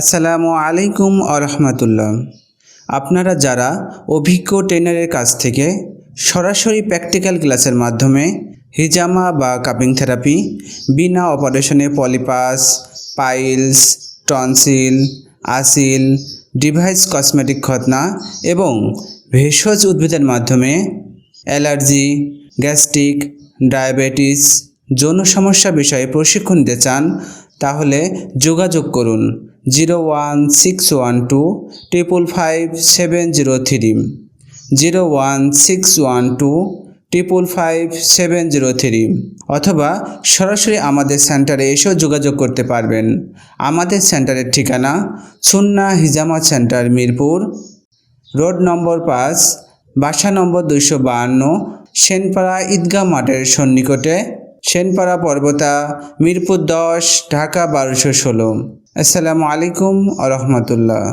আসসালামু আলাইকুম আরহামাতুল্লাহ। আপনারা যারা অভিজ্ঞ ট্রেনারের কাছ থেকে সরাসরি প্র্যাকটিক্যাল ক্লাসের মাধ্যমে হিজামা বা কাপিং থেরাপি, বিনা অপারেশনে পলিপাস, পাইলস, টনসিল, আসিল, ডিভাইস কসমেটিক খতনা এবং ভেষজ উদ্ভিদের মাধ্যমে অ্যালার্জি, গ্যাস্ট্রিক, ডায়াবেটিস, যৌন সমস্যা বিষয়ে প্রশিক্ষণ নিতে চান, তাহলে যোগাযোগ করুন 01612555703, 01612555703, অথবা সরাসরি আমাদের সেন্টারে এসেও যোগাযোগ করতে পারবেন। আমাদের সেন্টারের ঠিকানা সুন্নাহ হিজামা সেন্টার, মিরপুর রোড নম্বর 5, বাসা নম্বর 252, সেনপাড়া ঈদগাহ মাঠের সন্নিকটে, সেনপাড়া পর্বতা, মিরপুর 10, ঢাকা 1216। আসসালামু আলাইকুম আ রহমতুল্লাহ।